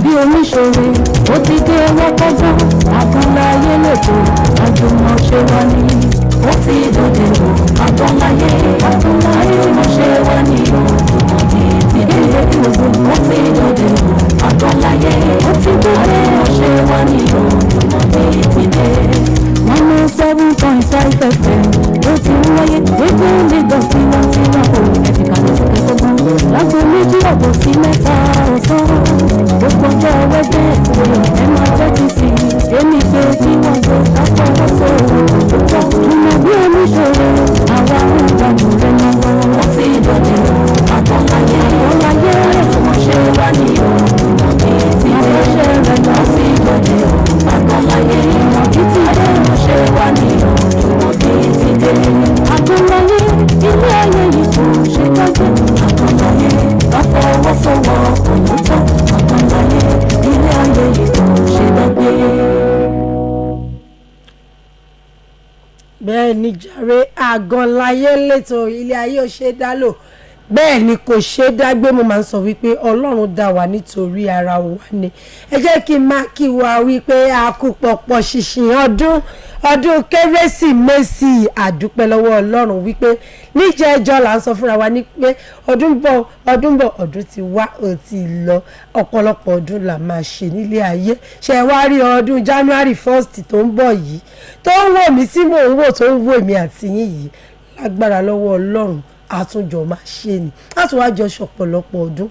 bí oníṣòro ó ti dé wọ́pọ́gbọ́n àgbọ̀nláyé lẹ́tọ̀ àjùmọ̀ṣe wa ní ó ti dòde o àgbọ̀nláyé àjùmọ̀ṣe wa ní òjòmọ̀dé ti dé ó ti dòde o àgbọ̀nláyé ó ti dòde àjùmọ̀ṣe wa ní òjòmọ̀dé ti dé 107.5 FM ó ti ń wáyé gbogbo Lagos tí wọ́n ti wá o ẹ̀dìkà ló sì fẹ́ gbọ́n lágbo méjì ọ̀bọ̀ sí mẹ́ta ọ̀sán gbogbo ọjọ́ wẹ́gbẹ́ ètò ẹ̀ máa tẹ́tí sí èmi pé kí wọ́n gbé kápọ̀ sóòrò òótọ́ ìmọ̀ bí oníṣòro àwa ń gbàgbọ́ rẹ̀ lọ́wọ́ wọ́n ti dọ̀dẹ̀ àgbọ̀nláyé àjùmọ̀ṣe wa ní òjòmọ̀dé ti dé wọ́n ti dọ̀dẹ̀ àgbọ̀nláyé àjùmọ̀ṣe wa ní òjòmọ̀dé ti dé àgbọ̀nláyé ilé ayé yìí kò ṣe dájú àgbọ̀nláyé ká fọwọ́sowọ́ òótọ́ àgbọ̀nláyé ilé ayé yìí kò ṣe dágbé. bẹ́ẹ̀ ni jàre àgànláyé lẹ́tọ̀ ilé ayé ò ṣe dá lò bẹ́ẹ̀ ni kò ṣe dágbé. mo máa ń sọ wípé ọlọ́run dá wa nítorí ara wa ni. ẹ jẹ́ kí n máa kí wa wípé a kú pọ̀pọ̀ ṣìnṣìn ọdún kérésìmesì àdúpẹ́ lọ́wọ́ ọlọ́run wípé níjẹ́jọ́ là ń sọ fúnra wa ní pé ọdún bọ̀ ọdún ti wá ó ti lọ ọ̀pọ̀lọpọ̀ ọdún là máa ṣe nílé ayé. ṣe wá rí ọdún January 1st tó ń bọ̀ yìí tó ń wò mí tí mò ń wò tó ń wò mí àti yín yìí lágbára lọ́wọ́ ọlọ́run àtúnjọ máa ṣe ni àtúwájọ ṣọ̀pọ̀lọpọ̀ ọdún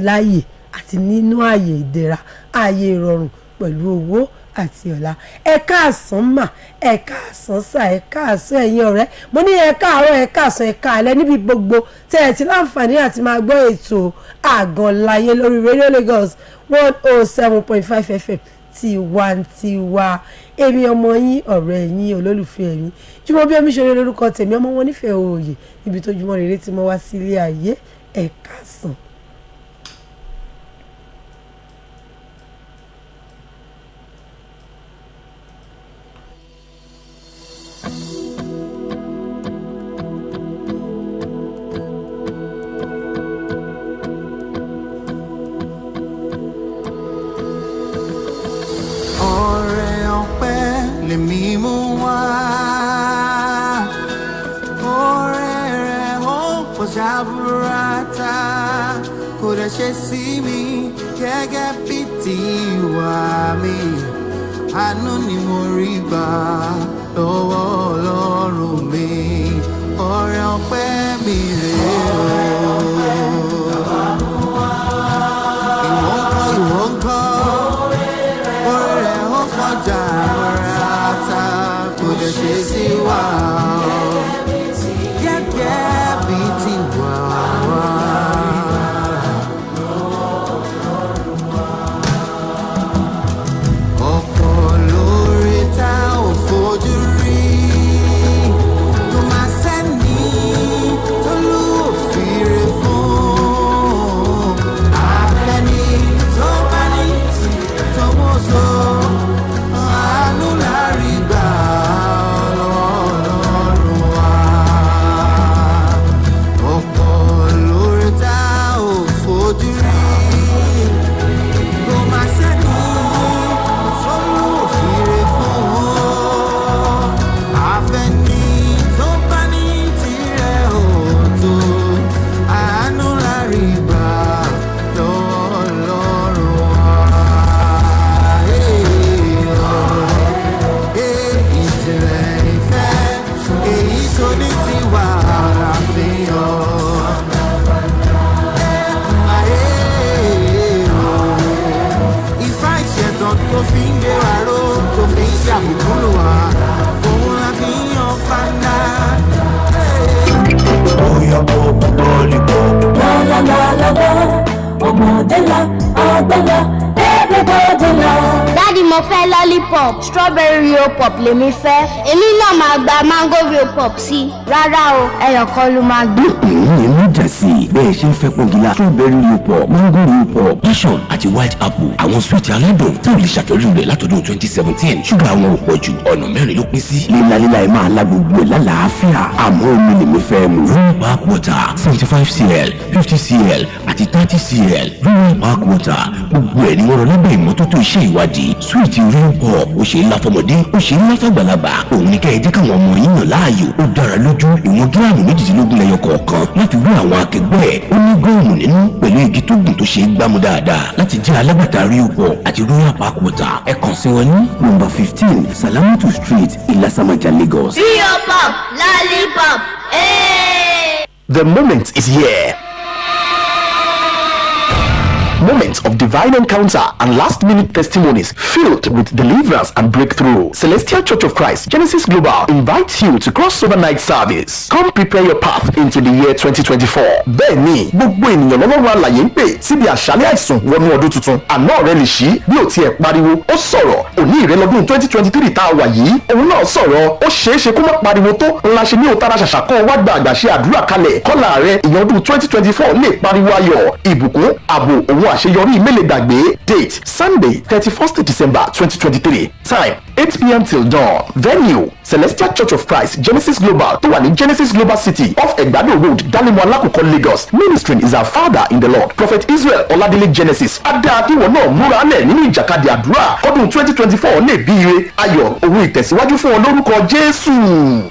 láàyè àti nínú ààyè ìdẹ̀ra ààyè ìrọ̀rùn pẹ̀lú owó àti ọ̀la. ẹ káàsán mà ẹ káàsán sà ẹ káàsán ẹ̀yin ọ̀rẹ́ mo ní ẹ káàárọ̀ ẹ káàsán ẹ káalẹ́ níbi gbogbo tẹ́ ẹ ti láǹfààní àti máa gbọ́ ètò àgànláyé lórí Radio Lagos 107.5 FM tiwantiwa èmi ọmọ yín ọ̀rẹ́ yín olólùfẹ́ yín Jùmọ̀ bí omi ṣeré lórúkọ tèmi ọmọ wọn nífẹ̀ẹ́ òòyè níbi tó Jùmọ̀ rere ti mọ́ wá sílé ayé ẹ káàsán. lèmi mú wá ọ̀rẹ́ rẹ̀ ó pọ̀ jaburata kò dẹ̀ ṣe sí mi gẹ́gẹ́ bí tiwa mi àánú ni mo rí gbà lọ́wọ́ Ọlọ́run mi ọrẹ ọpẹ́ mi rèé o. ìwọ ń kọ́ ọ̀rẹ́ rẹ̀ ó pọ̀ jaburata kò dẹ̀ ṣe sí wa gẹ́gẹ́ bí tiwa wá. Daddy, mo fẹ́ lollipop, strawberry real pop lèmi fẹ́. Èmi náà máa gba mango real pop sí. Rárá o, ẹyọ kan ló máa gbé. Èmi jà sí bẹ́ẹ̀ ṣe ń fẹ́ pọ́ngilá strawberry real pop, mango real pop, passion àti white apple. Àwọn sweet aládùn tó lè ṣàfẹ́rí rẹ̀ látọdún 2017. Ṣùgbọ́n àwọn ò pọ̀ jù ọ̀nà mẹ́rin ló pín sí. Lílá ẹ̀ máa la gbogbo ẹ̀ lálàáfíà. Àmọ́ omi lèmi fẹ́ mu. Room pack water 75 cl, 50 cl àti 30cl royal park water gbogbo ẹ̀ ni wọ́n rọ lábẹ́ ìmọ́tótó iṣẹ́ ìwádìí sweet real pop ó ṣe é lá fọmọdé ó ṣe é lá fàgbàlagbà òun ní kẹ́ ẹ jẹ́ káwọn ọmọ yín yàn láàyò ó dára lójú ìwọ̀n gíráàmù 18 lẹ́yọ kọ̀ọ̀kan láti wé àwọn akẹgbẹ́ ẹ̀ ó ní gọ́ọ̀mù nínú pẹ̀lú igi tó gùn tó ṣe é gbámú dáadáa láti jẹ́ alágbàtà real pop àti royal park water ẹ kàn sí wọn ní nọ́mbà 15 Salamatu Street Ilasamaja Lagos. Real pop, lollipop, hey! The moment is here. Moments of divine encounter and last-minute testimonies filled with deliverance and breakthrough. Celestial Church of Christ, Genesis Global, invites you to crossover night service. Come prepare your path into the year 2024. Bẹ́ẹ̀ni, gbogbo ènìyàn lọ́lọ́run alààyè ń pè síbi àṣálẹ́ àìsùn wọnú ọdún tuntun. Àná rẹ̀ lè ṣí bí ò tiẹ̀ pariwo. Ó sọ̀rọ̀ òní ìrẹ́lọ́dún 2023 tá a wà yìí. Òun náà sọ̀rọ̀ ó ṣeéṣe kó má pariwo tó. Ńlá ṣe ní òtara ṣàṣàkọ́ wá gba àgbàṣe àdúrà kalẹ̀. Kọ́là rẹ̀ ìyẹn ọdún 2024 lè pariwo ayọ̀, ìbùkún, ààbò òun àṣeyọrí mélòó gbàgbé. Date Sunday 31st December 2023. Time 8 p.m. till dawn. Venue Celestial Church of Christ, Genesis Global tó wà ní Genesis Global City off Egbado Road, Dalimu Alakoko, Lagos. Ministry is our Father in the Lord, Prophet Israel Oladele Genesis. Adáàdúwọ̀ náà múra lẹ̀ nínú ìjàkadì àdúrà ọdún 2024 lè bí ire ayọ̀ òun ìtẹ̀síwájú fún ọ lórúkọ Jésù.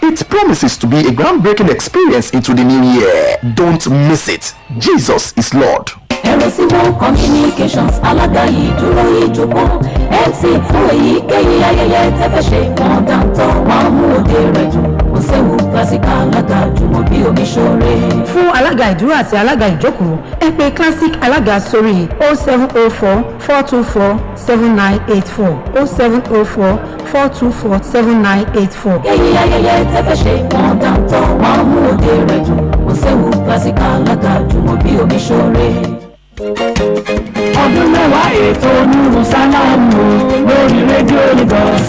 It promises to be a groundbreaking experience into the new year. Don't miss it. Jesus is Lord. Erosivo Communications alága ìdúró ìjókòó MC fún èyíkéyìí ayẹyẹ tẹ́fẹ́ ṣe wọ́n dáńtọ́ wọ́n mú òde rẹ̀ dùn kò séwu classic alága jùmọ̀ bí omi ṣoore. Fún alága ìdúró àti alága ìjókòó ẹ pè classic alága sórí 0704 424 7984 0704 424 7984. Èyí ayẹyẹ tẹ́fẹ́ ṣe wọ́n dáńtọ́ wọ́n mú òde rẹ̀ dùn kò séwu classic alága jùmọ̀ bí omi ṣoore. Ọdún mẹ́wàá ètò onírun sálámù lórí rédíò Lagos.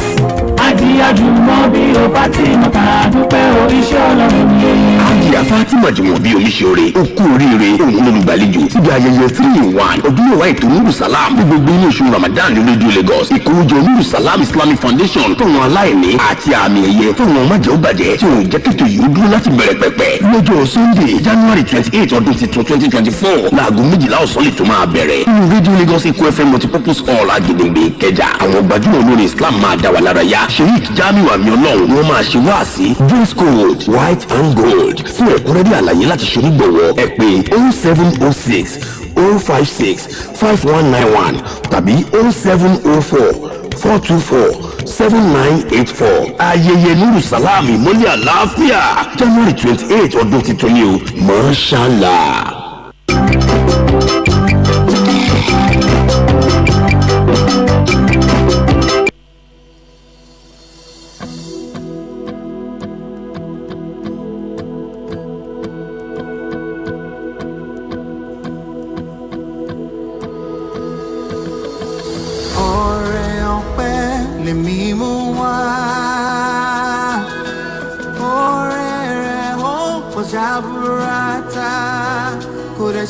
Àjíyájú mọ́ bí o bá ti mọ̀ ká dúpẹ́ oríṣẹ́ Ọlọ́run ni. Àjíyá Fátímà jùmọ̀ bí oníṣòre ó kú oríire òun olùgbàlejò síbi ayẹyẹ 3-in-1 ọdún mẹ́wàá ètò Nuru Salam ní gbogbo ilé oṣù Ramadan ní rédíò Lagos. Ìkórajọ Nuru Salam Islamic Foundation fún wọn aláìní àti àmì ẹ̀yẹ fún wọn májẹ̀ ó bàjẹ́ tí òun jẹ́ kẹ́tọ̀ yìí ó dúró láti bẹ̀rẹ̀ pẹ̀pẹ̀. Lọ́jọ́ Sunday January 28 ọdún tuntun 2024 láago 12 ọ̀sán lè tó máa bẹ̀rẹ̀. Nínú rédíò Lagos Eco FM multipurpose hall Agídìgbé Ìkẹjà àwọn gbajúmọ̀ olórin Islam máa dá wa lára yá. Sheikh Jamiu Àmì Ọlọ́run ni wọ́n máa ṣe wáàsí dress code white and gold. Fún ẹ̀kúnrẹ́rẹ́ àlàyé láti ṣe onígbọ̀wọ́ ẹ pè 0706 056 5191 tàbí 0704 424 7984. Ayẹyẹ Nuru Salam ìmọ́lẹ̀ àlàáfíà January 28 ọdún tuntun ni o. Mashallah.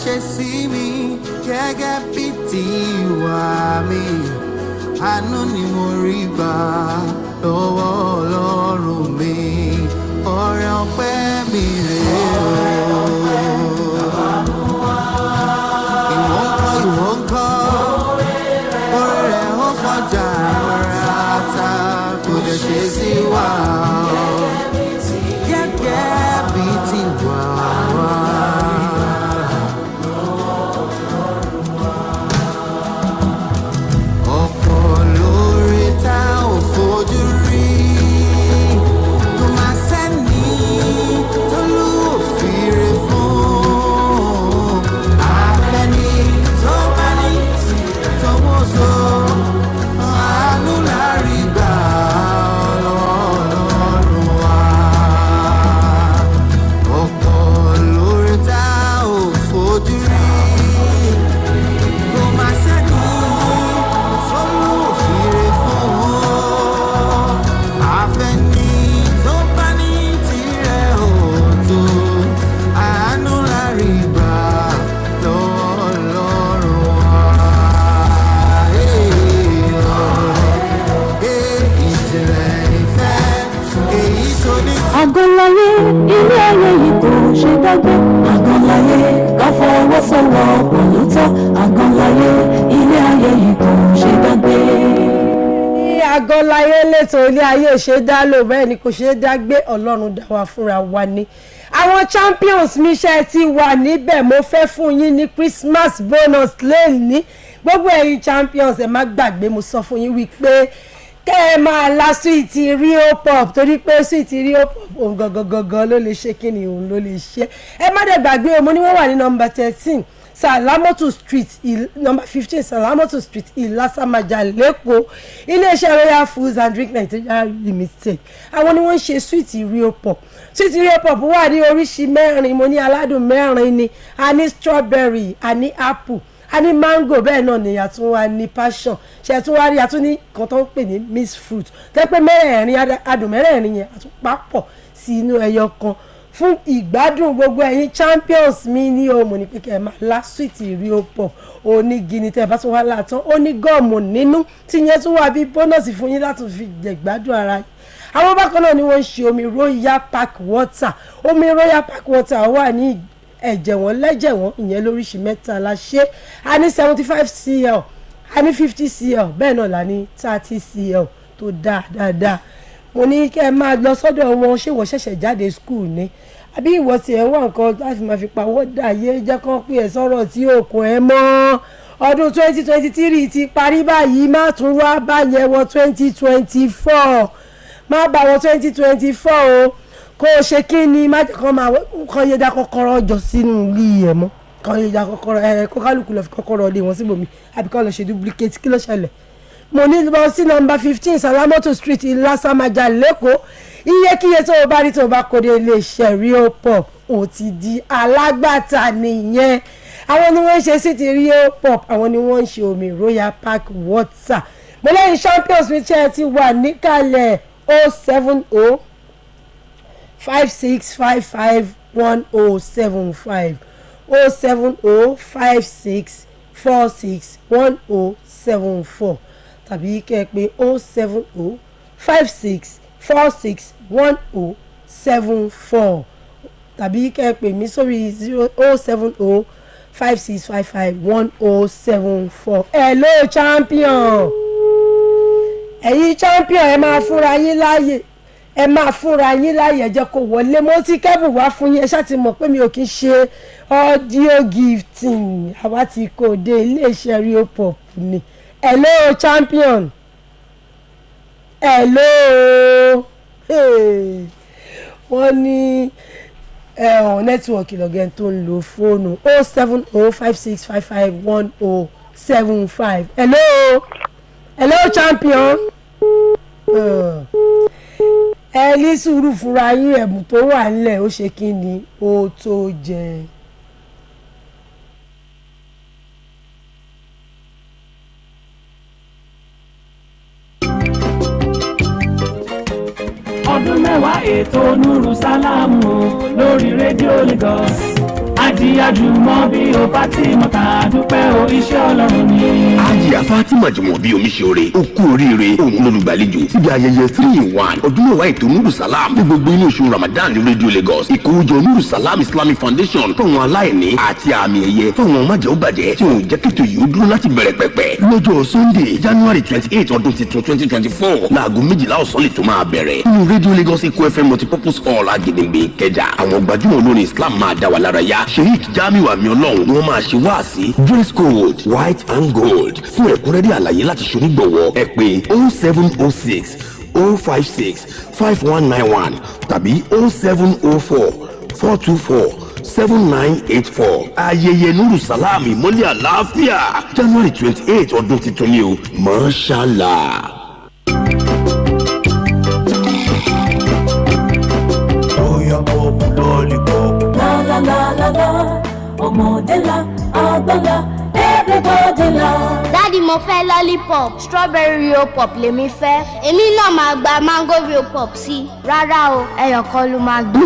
Ṣe sí mi gẹ́gẹ́ bí tiwa mi àánú ni mo rí gbà lọ́wọ́ Ọlọ́run mi ọrẹ ọpẹ́ mi rèé o. Ìwọ ń kọ́ orí rẹ̀ ó kọjá rárá kò lè ṣe sí wa gẹ́gẹ́ bí tiwa wá. Àgọ́láyé ilé ayé yìí kò ṣe dágbé. Àgọ́láyé káfọ́ ìfọwọ́sowọ́pọ̀ ló tọ́ àgànláyé ilé ayé yìí kò ṣe dágbé. Àgànláyé lẹ́tọ̀ ilé ayé ò ṣe dá lò bẹ́ẹ̀ ni kò ṣe dá gbé Ọlọ́run dá wa fúnra wa ni. Àwọn champions mi ṣe ti wà níbẹ̀ mo fẹ́ fún yín ní Christmas bonus lẹ́ẹ̀ni gbogbo ẹ̀yin champions ẹ má gbàgbé mo sọ fún yín wípé kẹ́ ẹ máa la sweet Rio Pop torí pé sweet Rio Pop òun gangan ló lè ṣe kí ni òun ló lè ṣe ẹ má dẹ̀ gbàgbé o mo ní wọ́n wà ní number 13 Salamotu Street number 15 Salamotu Street Ilasamaja Lẹ́kọ̀ọ́ iléeṣẹ́ Royal Foods and Drink Nigeria Limited àwọn ni wọ́n ń ṣe sweet Rio Pop sweet Rio Pop wà ní oríṣi mẹ́rin mo ní aládùn mẹ́rin ni a ní strawberry a ní apple a ní mango bẹ́ẹ̀ náà ni a tún wá ní passion ṣe tún wá rí a tún ní kan tó ń pè ní mixed fruit tẹ́ pé mẹ́rẹ̀ẹ̀rin adùn mẹ́rẹ̀ẹ̀rin yẹn a tún papọ̀ sí inú ẹyọ kan fún ìgbádùn gbogbo ẹ̀yin champions mi ní òmò ní pé kẹ́ ẹ máa lá sweet Rio Pop onígi ni tẹ́ ẹ bá tún wá látàn ó ní gọ́ọ̀mù nínú tí yẹn tún wá bí bónọ́sì fún yín láti fi jẹ ìgbádùn ara yín àwọn bákan náà ni wọ́n ń ṣe omi Royal Park water omi Royal Park water wà ní ẹ̀jẹ̀ wọn lẹ́jẹ̀ wọn ìyẹn lóríṣìí mẹ́ta la ṣe a ní 75 cl a ní 50 cl bẹ́ẹ̀ náà la ní 30 cl tó dáadáa mo ní kẹ́ ẹ máa lọ sọ́dọ̀ wọn ṣé wọ́n ṣẹ̀ṣẹ̀ jáde school ni àbí ìwọ tí ẹ wà nǹkan láti máa fi pawọ́ dà yé jẹ́ kán pé ẹ sọ̀rọ̀ tí òkun ẹ mọ́ ọdún 2023 ti parí báyìí má tún wá báyẹn wọ 2024 má bá wọ 2024 o kó o ṣe kí ni má jẹ́ kán máa kán yé dá kọ́kọ́rọ́ jọ sínú ilé ẹ̀ mọ́ kán yé dá kọ́kọ́rọ́ kó kálukú lọ fi kọ́kọ́rọ́ lé wọn síbòmí àbí kán lọ ṣe duplicate kí ló ṣẹlẹ̀ mo ní lọ sí number 15 Salamotu Street Ilasamaja Lẹ́kọ̀ọ́ iyekíye tó o bá rí tó o bá kó dé iléeṣẹ́ Rio Pop ó ti di alágbàtà nìyẹn àwọn ni wọ́n ń ṣe sí ti Rio Pop àwọn ni wọ́n ń ṣe omi Royal Park water mo lẹ́yìn champions mi ṣe ti wà níkàlẹ̀ 070 56551075 07056461074 tàbí kẹ́ ẹ pé 07056461074 tàbí kẹ́ ẹ pè mí sórí 07056551074. hello champion ẹ̀yin champion ẹ máa fúnra yín láàyè ẹ máa fúnra yín láàyè jẹ́ kó wọlé mo ti kẹ́bù wá fún yín ẹ ṣáà ti mọ̀ pé mi ò kí ń ṣe audio gifting àwa ti kò dé iléeṣẹ́ Rio Pop ni. hello champion hello wọ́n ní nẹ́tíwọ̀kì lọ́gẹ́ tó ń lo fóònù 07056551075 hello champion ẹ ní sùúrù fúnra yín ẹ̀bùn tó wà nílẹ̀ ó ṣe kí ni ó tó jẹ. ọdún mẹ́wàá ètò Nuru Salamu lórí rédíò Lagos àjíyájúmọ́ bí o Fatima ká dúpẹ́ o iṣẹ́ Ọlọ́run ni. Àjíyá Fatima jùmọ̀ bí omi ṣoore ó kú oríire òun lólùgbàlejò síbi ayẹyẹ 3-in-1 ọdún mẹ́wàá ètò Nuru Salam ní gbogbo inú oṣù Ramadan ní rédíò Lagos ìkówójọ Nuru Salam Islamic Foundation fáwọn aláìní àti àmì ẹ̀yẹ fáwọn májẹ̀ ó bàjẹ́ tí òun jẹ́ kẹ́tò yìí ó dúró láti bẹ̀rẹ̀ pẹ̀pẹ̀ lọ́jọ́ Sunday January 28 ọdún titun 2024 láago 12 ọ̀sán lè tó máa bẹ̀rẹ̀ nínú rédíò Lagos Eco FM multipurpose hall Agedengbe Ìkẹjà àwọn gbajúmọ̀ olórin Islam máa dá wa lára yá Sheikh Jamiu Àmì Ọlọ́run ni wọ́n máa ṣe wáàsí dress code white and gold fún ẹ̀kúnrẹ́rẹ́ àlàyé láti ṣonígbọ̀wọ́ ẹ pè 0706 056 5191 tàbí 0704 424 7984 ayẹyẹ Nuru Salam ìmọ́lẹ̀ àlàáfíà January 28 ọdún tuntun ni o Mashallah. La, ọmọdé la, àgbà la, everybody la. Daddy mo fẹ́ lollipop, strawberry Rio pop lèmi fẹ́. Èmi náà máa gba mango Rio pop sí. Rárá o, ẹyọ kan ló máa gbé.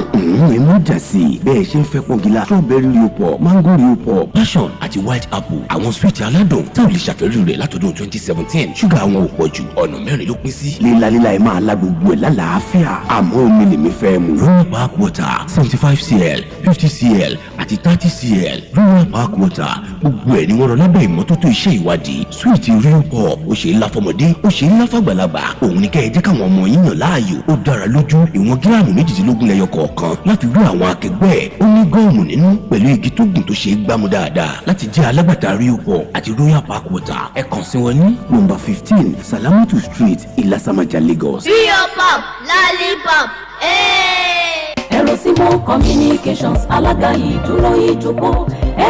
Èmi jà sí i bẹ́ẹ̀ ṣe ń fẹ́ pọ́ngilá strawberry Rio pop mango Rio pop passion àti white apple àwọn sweet aládùn tá ò lè ṣàfẹ́rí rẹ̀ látọdún 2017 ṣúgà wọn ò pọ̀ jù ọ̀nà 4 ló pín sí. líla ẹ̀ máa la gbogbo ẹ̀ lálàáfíà àmọ́ omi lèmi fẹ́ mu. Royal Park water 75cl 50cl àti 30cl Royal Park water gbogbo ẹ̀ ni wọ́n rọ lábẹ́ ìmọ́tótó iṣẹ́ ìwádìí sweet Rio pop ó ṣe é lá fọmọdé ó ṣe é lá fàgbàlagbà òun ni kẹ́ ẹ jẹ́ káwọn ọmọ yín yàn láàyò ó dára lójú ìwọ̀n gíráàmù 18 lẹ́yọ kọ̀ọ̀kan láti wí àwọn akẹgbẹ́ ẹ̀ ó ní gọ́ọ̀mù nínú pẹ̀lú igi tó gùn tó ṣe é gbámú dáadáa láti jẹ́ alágbàtà Rio pop àti Royal Park water ẹ kàn sí wọn ní nọ́mbà 15 Salamatu Street Ilasamaja Lagos. Rio pop lollipop. Erosimo Communications alága ìdúró ìjókòó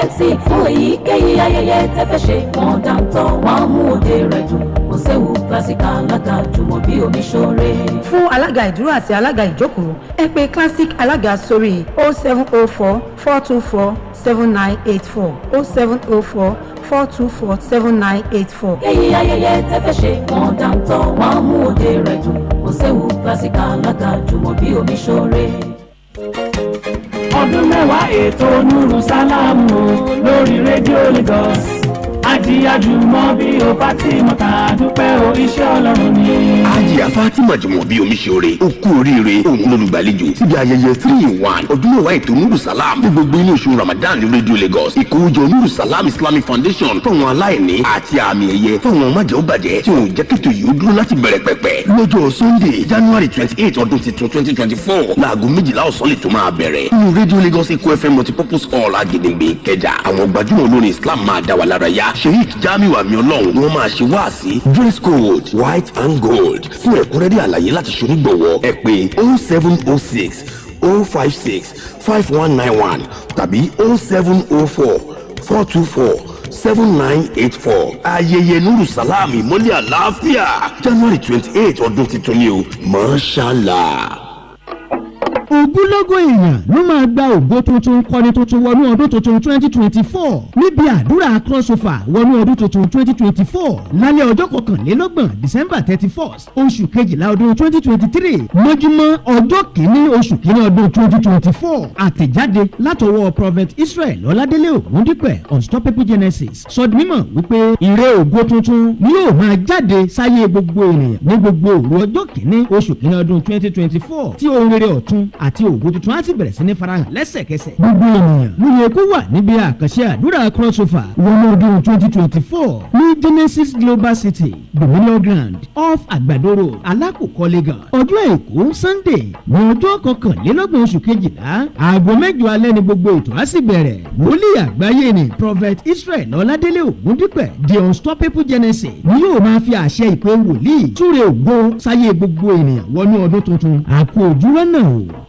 MC fún èyíkéyìí ayẹyẹ tẹ́fẹ́ ṣe wọ́n dáńtọ́ wọ́n mú òde rẹ̀ dùn kò séwu classic alága jùmọ̀ bí omi ṣoore. fún alága ìdúró àti alága ìjókòó ẹ pè classic alága sórí 0704 424 7984 0704 424 7984. èyí ayẹyẹ tẹ́fẹ́ ṣe wọ́n dáńtọ́ wọ́n mú òde rẹ̀ dùn kò séwu classic alága jùmọ̀ bí omi ṣoore. ọdún mẹ́wàá ètò Nuru Salamu lórí rédíò Lagos àjíyájúmọ́ bí o Fatima ta dúpẹ́ o iṣẹ́ Ọlọ́run ni. Àjíyá Fatima jùmọ̀ bí omi ṣoore ó kú oríire òun lólùgbàlejò síbi ayẹyẹ 3-in-1 ọdún mẹ́wàá ètò Nuru Salam ní gbogbo inú oṣù Ramadan ní rédíò Lagos ìkówójọ Nuru Salam Islamic Foundation fáwọn aláìní àti àmì ẹ̀yẹ fáwọn májẹ̀ ó bàjẹ́ tí òun jẹ́ kẹ́tọ̀ yìí ó dúró láti bẹ̀rẹ̀ pẹ̀pẹ̀ lọ́jọ́ Sunday January 28 ọdún tuntun 2024 láago 12 ọ̀sán lè tó máa bẹ̀rẹ̀ nínú rédíò Lagos Eco FM multipurpose hall Agídìgbé Ìkẹjà àwọn gbajúmọ̀ olórin Islam máa dá wa lára yá Sheikh Jamiu Àmì Ọlọ́run ni wọ́n máa ṣe wáàsí dress code white and gold fún ẹ̀kúnrẹ́rẹ́ àlàyé láti ṣonígbọ̀wọ́ ẹ pè 0706 056 5191 tàbí 0704 424 7984 ayẹyẹ Nuru Salam ìmọ́lẹ̀ àlàáfíà January 28 ọdún tuntun ni o mashallah. Ògúnlógún èèyàn ló máa gba ògo tuntun kọrin tuntun wọnú ọdún tuntun 2024 níbi àdúrà crossover wọnú ọdún tuntun 2024 lálẹ́ ọjọ́ 21 December 31st oṣù kejìlá ọdún 2023 mọ́júmọ́ ọjọ́ kìíní oṣù kìíní ọdún 2024 àtẹ̀jáde látọwọ́ Prophet Israel Ọládélé Ògúndípẹ̀ Unstoppable Genesis sọdí mímọ̀ wípé ìre ògo tuntun ni yóò máa jáde sáyé gbogbo ènìyàn ní gbogbo òru ọjọ́ kìíní oṣù kìíní ọdún 2024 tí ohun rere ọ̀tun àti ògo tuntun á sì bẹ̀rẹ̀ sí ní farahàn lẹ́sẹ̀kẹsẹ̀. gbogbo ènìyàn ló yẹ kó wà níbi àkànṣe àdúrà crossover wọnú ọdún 2024 ní Genesis Global City Dominion Grand off Àgbàdo Road Alákòókò Lagos ọjọ́ Èkó Sunday ní ọjọ́ 21 oṣù kejìlá aago 8 alẹ́ ni gbogbo ètò á sì bẹ̀rẹ̀. wòlíì àgbáyé ni Prophet Israel Ọládélé Ògúndípẹ̀ The Unstoppable Genesis ni yóò máa fi àṣẹ ìpè wòlíì súre ògo sáyé gbogbo ènìyàn wọnú ọdún tuntun àkó òjúrọ́ náà o.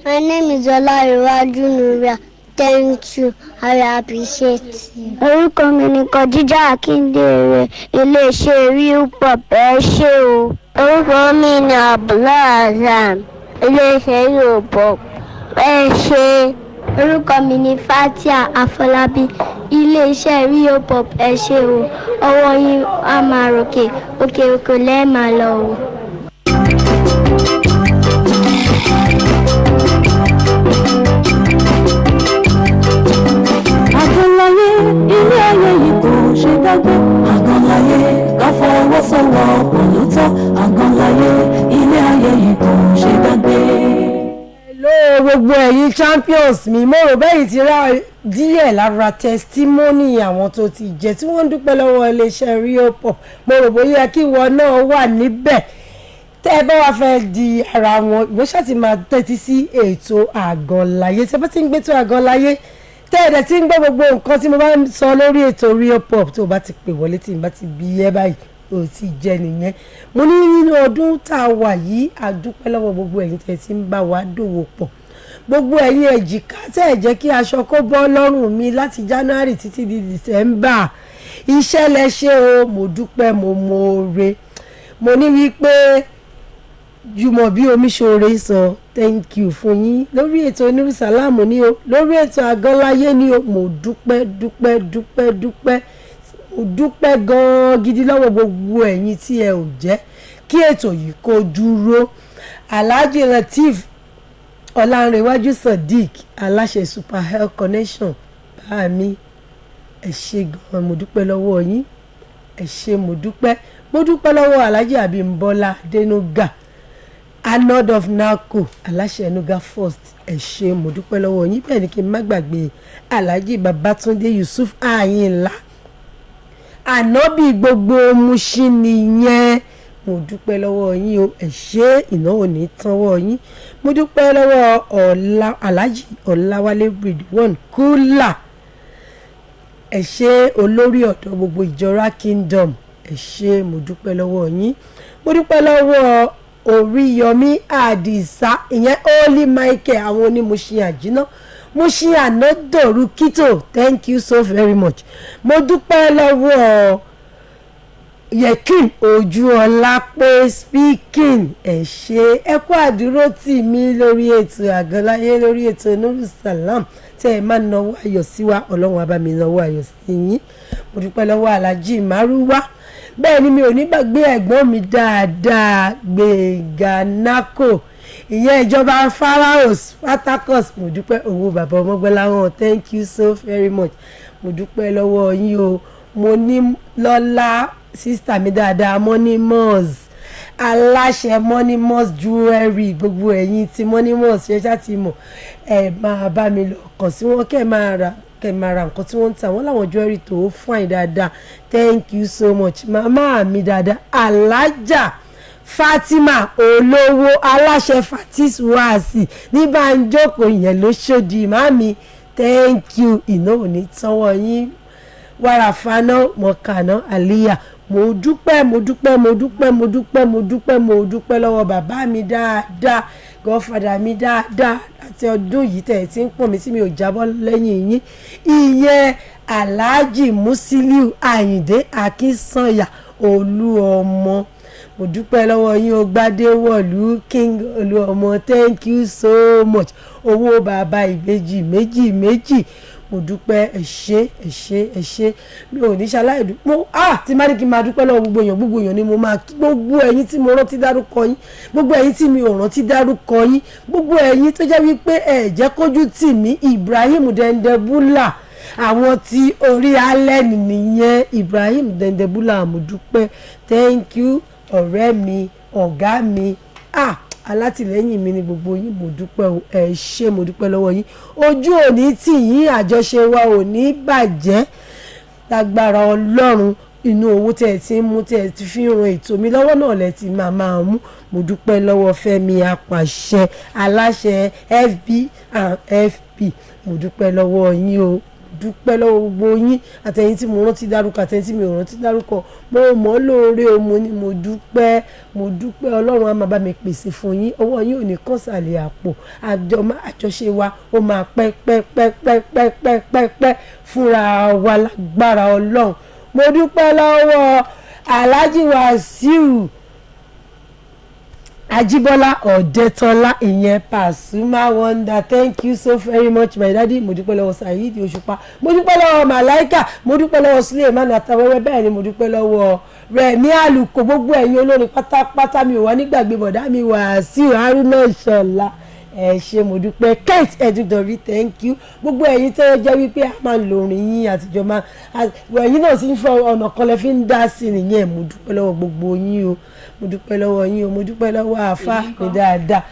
My name is Olariwaju Nuria. Thank you. I appreciate you. Orúkọ mi ni Kọjíjà Akíndèrè, iléeṣẹ́ Rio pop ẹ ṣé o. Orúkọ mi ni Abdullah Azam, iléeṣẹ́ Rio pop ẹ ṣé. Orúkọ mi ni Fatia Afọlábí, iléeṣẹ́ Rio pop ẹ ṣé o. Ọwọ́ yín á máa ròkè, òkè òkè lẹ́ẹ̀ máa lọ o. Àgànláyé ilé ayé yìí kò ṣe dágbé. Àgànláyé ká fọwọ́sowọ́pọ̀ lóòótọ́. Àgànláyé ilé ayé yìí kò ṣe dágbé. Hello gbogbo ẹ̀yin champions mi mo rò bẹ́yìí ti rá díẹ̀ lára testimony àwọn tó ti jẹ́ tí wọ́n ń dúpẹ́ lọ́wọ́ iléeṣẹ́ Rio pop mo rò bóyá kí ìwọ náà wà níbẹ̀ tẹ́ ẹ bá wá fẹ́ di ara wọn ìwọ ṣáà ti máa tẹ́tí sí ètò Àgànláyé tẹ́ bá ti ń gbé tó Àgànláyé tẹ́ẹ̀dẹ̀ tí ń gbọ́ gbogbo nǹkan tí mo bá ń sọ lórí ètò Rio pop tó bá ti pè wọlé tí n bá ti bí ẹ báyìí ó ti jẹ́ nìyẹn mo ní nínú ọdún tá a wà yìí a dúpẹ́ lọ́wọ́ gbogbo ẹ̀yin tẹ́ tí ń bá wa dòwò pọ̀ gbogbo ẹ̀yin èjìká tẹ́ ẹ̀ jẹ́ kí aṣọ kó bọ́ lọ́rùn mi láti January títí di December iṣẹ́ lẹ ṣe o mo dúpẹ́ mo mọ̀ọ́re mo ní wípé Jùmọ̀bí Omiṣore sọ thank you fún yín lórí ètò Nuru Salam ní o lórí ètò Àgọ́láyé ní o mo dúpẹ́ mo dúpẹ́ gan-an gidi lọ́wọ́ gbogbo ẹ̀yin tí ẹ ò jẹ́ kí ètò yìí kó dúró. Alhaji Lateef Ọlánrewájú Sadiq aláṣẹ Super Health Connection bá mi ẹ ṣé gan-an mo dúpẹ́ lọ́wọ́ yín ẹ ṣé mo dúpẹ́ lọ́wọ́ Alhaji Abímbọ́lá Adénúgà Anod of Nako aláṣẹ Enuga First ẹ ṣé mo dúpẹ́ lọ́wọ́ yín bẹ́ẹ̀ ni kí n má gbàgbé Alhaji Babatunde Yusuf Ayinla ànábì gbogbo Mushin nìyẹn mo dúpẹ́ lọ́wọ́ yín o ẹ ṣé ìnáwó ní tánwọ́ yín mo dúpẹ́ lọ́wọ́ Alhaji Ọláwálé Ridwan Kúlà ẹ ṣé olórí ọ̀dọ́ gbogbo ìjọra Kingdom ẹ ṣé mo dúpẹ́ lọ́wọ́ yín mo dúpẹ́ lọ́wọ́ Oríyọmí Àdìsá ìyẹn Holy Michael àwọn onímọ̀ṣin àjínà Mushin ànádòrú kító thank you so very much mo dúpẹ́ lọ́wọ́ Yekin Ojúọlápé speaking ẹ ṣé ẹ kú àdúró tì mí lórí ètò Àgọ́láyé lórí ètò Nuru Salam tẹ́ ẹ máa náwó ayọ̀ sí wa Ọlọ́run á bá mi náwó ayọ̀ sí yín mo dúpẹ́ lọ́wọ́ Alhaji Márúwá bẹ́ẹ̀ ni mi ò ní gbàgbé ẹ̀gbọ́n mi dáadáa Gbénga Nako ìyẹn ìjọba Pharaohs Patakos mo dúpẹ́ owó bàbá Ọmọgbọ́láwọn thank you so very much mo dúpẹ́ lọ́wọ́ yín o mo ní lọ́lá sísítà mi dáadáa Moneymus aláṣẹ Moneymus jewelry gbogbo ẹ̀yin tí Moneymus ṣe ṣá ti mọ̀ ẹ máa bá mi lọ kàn sí wọn kẹ́ máa ra nǹkan tí wọ́n ń tà wọ́n láwọn jewelry tó fine dáadáa thank you so much màmá mi dáadáa Alájà Fatima olówó aláṣẹ Fatis Wasi ní Banjoko yẹn ló ṣòdì màmí thank you ìnáwó ní tánwọ́ yín wàràfàánà mọ̀kànà àlíyà mo dúpẹ́ lọ́wọ́ bàbá mi dáadáa godfather mi dáadáa àti ọdún yìí tẹ̀ tí ń pọ̀ mí tí mi ò jábọ́ lẹ́yìn yín ìyẹn Alhaji Musiliu Àyìndé Akínsànyà Olúọmọ mo dúpẹ́ lọ́wọ́ yín o Gbádéwọ̀lú King Olúọmọ thank you so much owó bàbá ìbejì méjì mo dúpẹ́ ẹ ṣé mi ò ní ṣaláì dúpẹ́ tí má ní kí n máa dúpẹ́ lọ́wọ́ gbogbo èèyàn ni mo máa kí gbogbo ẹ̀yin tí mo rántí dárúkọ yín gbogbo ẹ̀yin tí mi ò rántí dárúkọ yín gbogbo ẹ̀yin tó jẹ́ wípé ẹ jẹ́ kójú tì mí Ibrahim Dendebula àwọn tí orí alẹ́ nìyẹn Ibrahim Dendebula mo dúpẹ́ thank you ọ̀rẹ́ mi ọ̀gá mi alátìlẹ́yìn mi ni gbogbo yín mo dúpẹ́ ẹ ṣé mo dúpẹ́ lọ́wọ́ yín ojú òní tì yín àjọṣe wa ò ní bàjẹ́ lágbára Ọlọ́run inú owó tẹ́ ẹ ti ń mú tẹ́ ẹ ti fi ń ran ètò mi lọ́wọ́ náà lẹ ti máa mú mo dúpẹ́ lọ́wọ́ Fẹ́mi Apàṣẹ aláṣẹ FB&FP mo dúpẹ́ lọ́wọ́ yín o dúpẹ́ lọ́wọ́ gbogbo yín àtẹ̀yin tí mo rántí dárúkọ àtẹ̀yin tí mi ò rántí dárúkọ mo mọ̀ lóore o mo ní mo dúpẹ́ Ọlọ́run á máa bá mi pèsè fún yín ọwọ́ yín ò ní kàn sàlẹ̀ àpò àjọṣe wa ó máa pẹ́ fúnra wa lágbára Ọlọ́run mo dúpẹ́ lọ́wọ́ Alhaji Wasiu Ajibola Ọ̀dẹ́tọ́lá ìyẹn Pasuma Wonder thank you so very much my daddy mo dúpẹ́ lọ́wọ́ Saheed Òṣùpá mo dúpẹ́ lọ́wọ́ Malaika mo dúpẹ́ lọ́wọ́ Suleiman Atawẹ́wẹ́ bẹ́ẹ̀ ni mo dúpẹ́ lọ́wọ́ Rẹ̀mí Àlùkò gbogbo ẹ̀yin olórin pátápátá mi ò wá nígbàgbé bọ̀dá mi Wàsíù Haruna Ìṣọ̀lá ẹ ṣé mo dúpẹ́ Kate Ẹ̀dùdọ̀rí thank you gbogbo ẹ̀yin tó jẹ́ wípé a máa ń lo orin yín àtijọ́ máa ẹ̀yin náà sì ń fọ ọ̀nà kan lẹ fi ń dá sí nìyẹn mo dúpẹ́ lọ́wọ́ gbogbo yín o mo dúpẹ́ lọ́wọ́ yín o mo dúpẹ́ lọ́wọ́ àfá mi dáadáa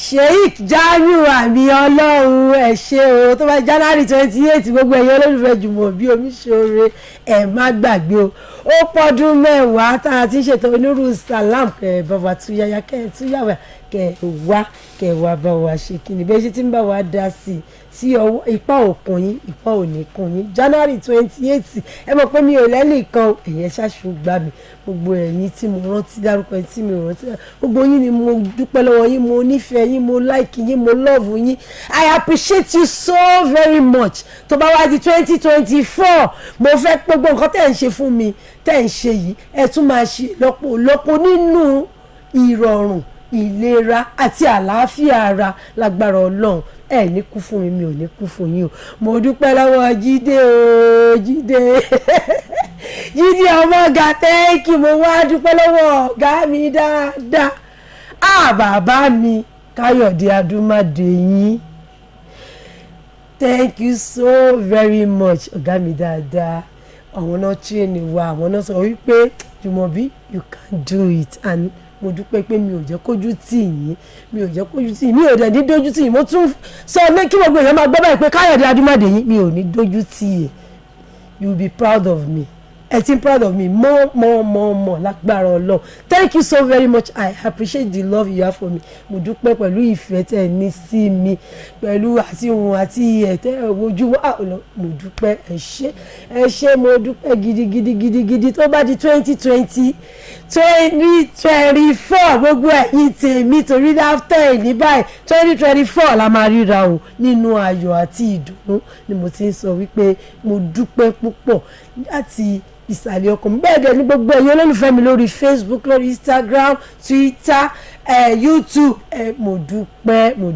Sheikh Jamiu àmì Ọlọ́run ẹ ṣé o tó bá January 28 gbogbo ẹ̀yin olólùfẹ́ Jùmọ̀bí Omiṣore ẹ má gbàgbé o ó pọ́dún mẹ́wàá tá a ti ṣètò Nuru Salam kẹ bàbá túyáyá kẹ túyàwó kẹ wá bá wa ṣe kíni bẹ́ẹ̀ ṣe tí ń bá wa dá sí tí ipa òkun yín ipa òní kun yín January 28 ẹ mọ̀ pé mi ò lẹ́nìkan ẹ̀yẹn ṣáṣù gbà mí gbogbo ẹ̀yin tí mo rántí dárúkọ ẹ̀yin tí mi ò rántí gbogbo yín ni mo dúpẹ́ lọ́wọ́ yín mo nífẹ̀ẹ́ yín mo like yín mo love yín I appreciate you so very much tó bá wá di 2024 mo fẹ́ pé gbogbo nǹkan tẹ́ ń ṣe fún mi tẹ́ ń ṣe yìí ẹ tún máa ṣe lọ́pọ̀ nínú ìrọ̀rùn ìlera àti àlàáfíà ara lágbára Ọlọ́run ẹ ní kú fún mi mi ò ní kú fún yín o mo dúpẹ́ lọ́wọ́ Jídé o Jídé ọmọ ọ̀gá tẹ́ẹ̀kì mo wá dúpẹ́ lọ́wọ́ ọ̀gá mi dáadáa bàbá mi Káyọ̀dé Adúmáadéyìn thank you so very much ọ̀gá mi dáadáa àwọn náà train wa àwọn náà sọ wípé Jùmọ̀bí you can do it and mo dúpẹ́ pé mi ò jẹ́ kójú tì yín mi ò dẹ̀ ní dójú tì yín mo tún sọ ní kí gbogbo èèyàn máa gbọ́ báyìí pé Káyọ̀dé Adúmáadéyìn mi ò ní dójú tì yín you will be proud of me ẹ ti proud of me more lágbára Ọlọ́run thank you so very much I appreciate the love you have for me mo dúpẹ́ pẹ̀lú ìfẹ́ tẹ́ ẹ ní sí mi pẹ̀lú àti ohun àti ẹ̀tẹ́ ojúmọ́ mo dúpẹ́ ẹ ṣé mo dúpẹ́ gidigidi tó bá di 2024 gbogbo ẹ̀yin tèmi torí after ní báyìí 2024 la máa ríra o nínú ayọ̀ àti ìdùnnú ni mo ti ń sọ wípé mo dúpẹ́ púpọ̀ láti ìsàlẹ̀ ọkàn mi bẹ́ẹ̀ dẹ̀ ní gbogbo ẹ̀yin olólùfẹ́ mi lórí Facebook lórí Instagram Twitter YouTube mo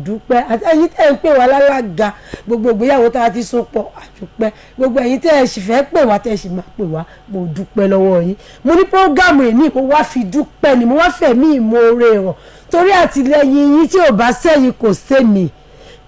dúpẹ́ àti ẹ̀yin tẹ́ ń pè wá lálága gbogbo ìgbéyàwó tá a ti so pọ̀ àdúpẹ́ gbogbo ẹ̀yin tẹ́ ẹ sì fẹ́ pè wá tẹ́ ẹ sì máa pè wá mo dúpẹ́ lọ́wọ́ yín mo ní prógámù ẹ̀ ní mo wá fi dúpẹ́ ni mo wá fẹ̀mí ìmoore hàn torí àtìlẹ́yìn yín tí ò bá sẹ́yìn kò sẹ́mi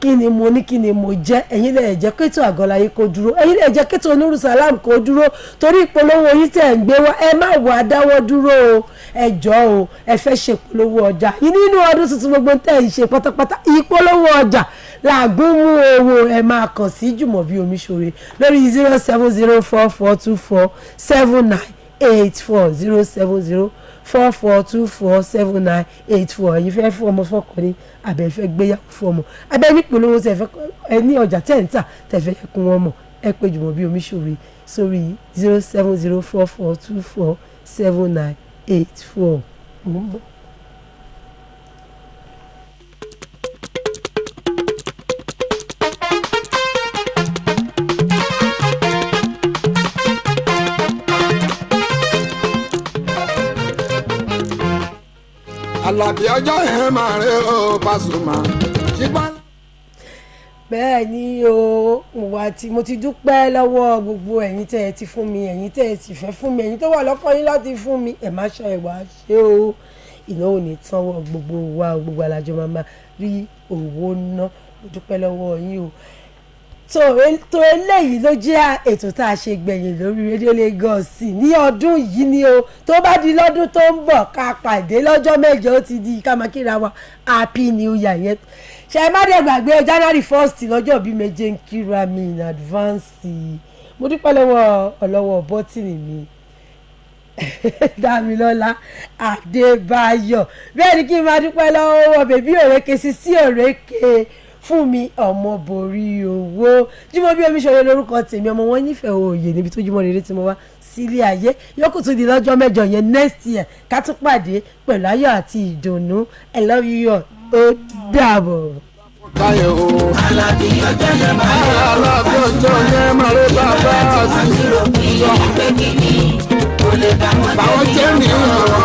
kí ni mo ní kí ni mo jẹ́ ẹ̀yin lè jẹ́ kétò Àgọ́láyé kó dúró ẹ̀yin lè jẹ́ kétò Nuru Salam kó dúró torí ìpolówó yín tẹ̀ ń gbé wá ẹ má wà dáwọ́ dúró o ẹ jọ̀ọ́ o ẹ fẹ́ ṣe ìpolówó ọjà yìí nínú ọdún tuntun gbogbo tẹ̀ ń ṣe pátápátá ìpolówó ọjà làágùn mú owó ẹ máa kàn sí Jùmọ̀bí Omiṣore lórí 07044247984 07044247984 ẹ̀yin fẹ́ fún ọmọ fọ́kàn ní abẹ́ fẹ́ gbéyàwó fún ọmọ abẹ́ ní polówó tẹ̀ fẹ́ ẹ ní ọjà tẹ̀ ń tà tẹ̀ fẹ́ kún wọn mọ̀ ẹ pé Jùmọ̀bí Omiṣore sórí 07044247984. Àlàbí ọjọ́ yẹn máa rí o Pasuma. bẹ́ẹ̀ ni o mo ti dúpẹ́ lọ́wọ́ gbogbo ẹ̀yin tẹ́ ẹ ti fún mi ẹ̀yin tẹ́ ẹ ti fẹ́ fún mi ẹ̀yin tó wà lọ́kàn yín láti fún mi ẹ̀ má ṣe ìwà ṣe o ìnáwó ní tánwọ́ gbogbo wa gbogbo alájọ máa rí owó ná mo dúpẹ́ lọ́wọ́ yín o tó eléyìí ló jẹ́ ètò tá a ṣe gbẹ̀yìn lórí rédíò Lagos ní ọdún yìí ni o tó bá di lọ́dún tó ń bọ̀ ká pàdé lọ́jọ́ mẹ́jọ ó ti di ká máa kíra wa happy new year yẹn ṣe má dẹ̀ gbàgbé January 1st lọ́jọ́ bí méje ń kíra mi in advance mo dúpẹ́ lọ́wọ́ ọlọ́wọ́ bọ́tìnì mi Dámilọ́lá Adébáyọ̀ bẹ́ẹ̀ ni kí n máa dúpẹ́ lọ́wọ́ bèbí òrékè sí òrékè fún mi ọmọ borí owó Jùmọ̀bí Omiṣore lórúkọ tèmi ọmọ wọn nífẹ̀ẹ́ òye níbi tó Jùmọ̀ rere tí mo wá sílé ayé yókù tún di lọ́jọ́ mẹ́jọ yẹn next year ká tún pàdé pẹ̀lú ayọ̀ àti ìdùnnú I love you all ó dàbọ̀. Báyọ̀ o. Àlàbí ọjọ́ yẹn máa rí bàbá sí i. Báwọn jẹ́ nìyẹn ọ̀rọ̀